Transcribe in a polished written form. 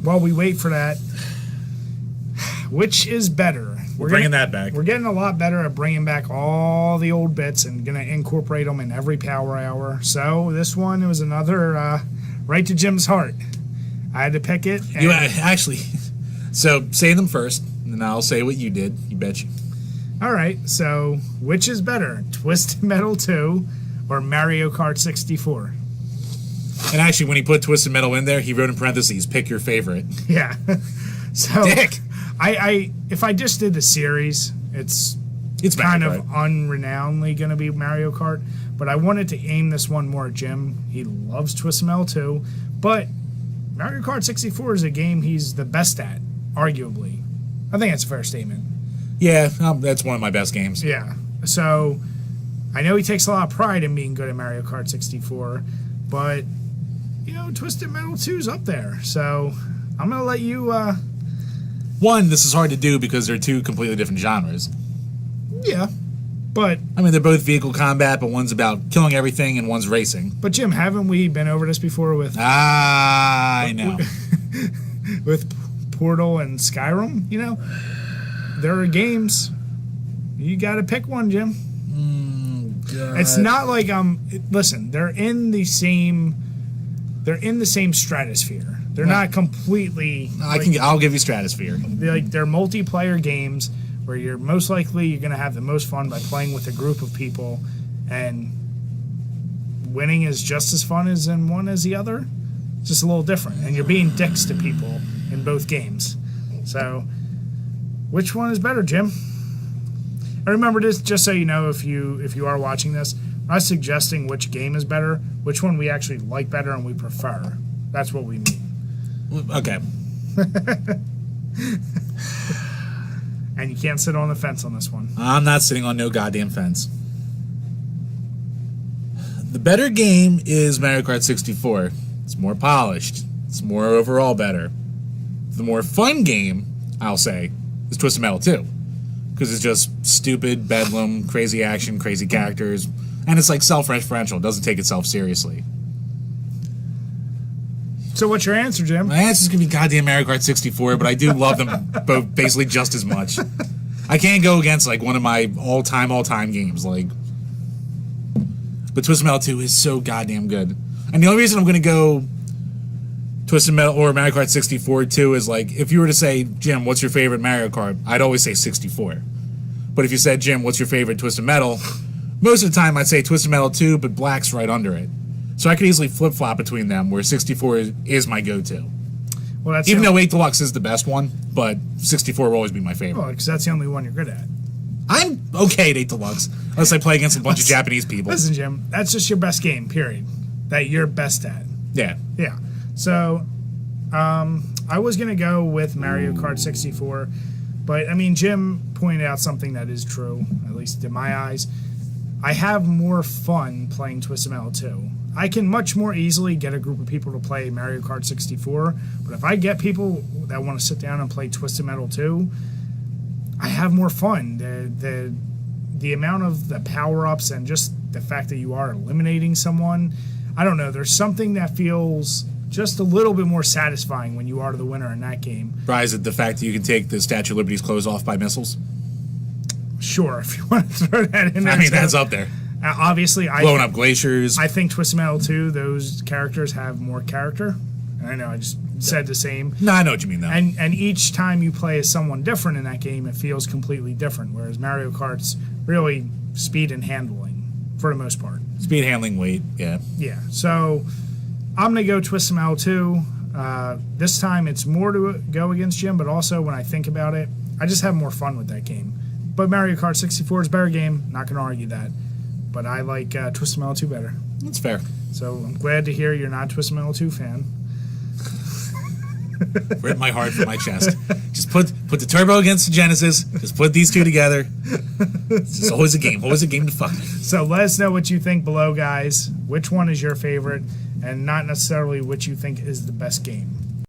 while we wait for that, which is better? We're bringing that back. We're getting a lot better at bringing back all the old bits and going to incorporate them in every Power Hour. So this one was another right to Jim's heart. I had to pick it. And actually, so say them first, and then I'll say what you did. You betcha. All right. So which is better, Twisted Metal 2 or Mario Kart 64? And actually, when he put Twisted Metal in there, he wrote in parentheses, pick your favorite. Yeah. So Dick. If I just did the series, it's kind of unrenownedly going to be Mario Kart, but I wanted to aim this one more at Jim. He loves Twisted Metal 2, but Mario Kart 64 is a game he's the best at, arguably. I think that's a fair statement. Yeah, that's one of my best games. Yeah. So I know he takes a lot of pride in being good at Mario Kart 64, but, Twisted Metal 2's up there. So I'm going to let you... One, this is hard to do because they're two completely different genres. Yeah, but... I mean, they're both vehicle combat, but one's about killing everything and one's racing. But, Jim, haven't we been over this before with... I know. with Portal and Skyrim, There are games. You got to pick one, Jim. God. It's not like... Listen, they're in the same stratosphere. They're not completely... I'll give you Stratosphere. They're multiplayer games where you're most likely you're going to have the most fun by playing with a group of people, and winning is just as fun as in one as the other. It's just a little different, and you're being dicks to people in both games. So, which one is better, Jim? And remember this, just so you know, if you are watching this, I'm not suggesting which game is better, which one we actually like better and we prefer. That's what we mean. Okay. And you can't sit on the fence on this one. I'm not sitting on no goddamn fence. The better game is Mario Kart 64. It's more polished. It's more overall better. The more fun game, I'll say, is Twisted Metal 2. Because it's just stupid, bedlam, crazy action, crazy characters, and it's like self-referential. It doesn't take itself seriously. So what's your answer, Jim? My answer's going to be goddamn Mario Kart 64, but I do love them both basically just as much. I can't go against, one of my all-time games, But Twisted Metal 2 is so goddamn good. And the only reason I'm going to go Twisted Metal or Mario Kart 64 too is, if you were to say, Jim, what's your favorite Mario Kart? I'd always say 64. But if you said, Jim, what's your favorite Twisted Metal? Most of the time I'd say Twisted Metal 2, but Black's right under it. So I could easily flip-flop between them, where 64 is my go-to. Well, even though 8 Deluxe is the best one, but 64 will always be my favorite. Well, because that's the only one you're good at. I'm okay at 8 Deluxe, unless I play against a bunch of Japanese people. Listen, Jim, that's just your best game, period. That you're best at. Yeah. Yeah. So, I was going to go with Mario Kart 64, but, Jim pointed out something that is true, at least in my eyes. I have more fun playing Twisted Metal 2. I can much more easily get a group of people to play Mario Kart 64, but if I get people that want to sit down and play Twisted Metal 2, I have more fun. The amount of the power-ups and just the fact that you are eliminating someone, I don't know, there's something that feels just a little bit more satisfying when you are the winner in that game. Is it the fact that you can take the Statue of Liberty's clothes off by missiles? Sure, if you want to throw that in there. That's up there. Obviously, blowing up glaciers. I think Twisted Metal 2, those characters have more character. I know, I just said the same. No, I know what you mean, though. And each time you play as someone different in that game, it feels completely different, whereas Mario Kart's really speed and handling, for the most part. Speed, handling, weight, yeah. Yeah, so I'm going to go Twisted Metal 2. This time it's more to go against Jim, but also when I think about it, I just have more fun with that game. But Mario Kart 64 is a better game, not going to argue that. But I like Twisted Metal 2 better. That's fair. So I'm glad to hear you're not a Twisted Metal 2 fan. Rip my heart from my chest. Just put the turbo against the Genesis. Just put these two together. It's always a game. Always a game to fuck. So let us know what you think below, guys. Which one is your favorite, and not necessarily which you think is the best game.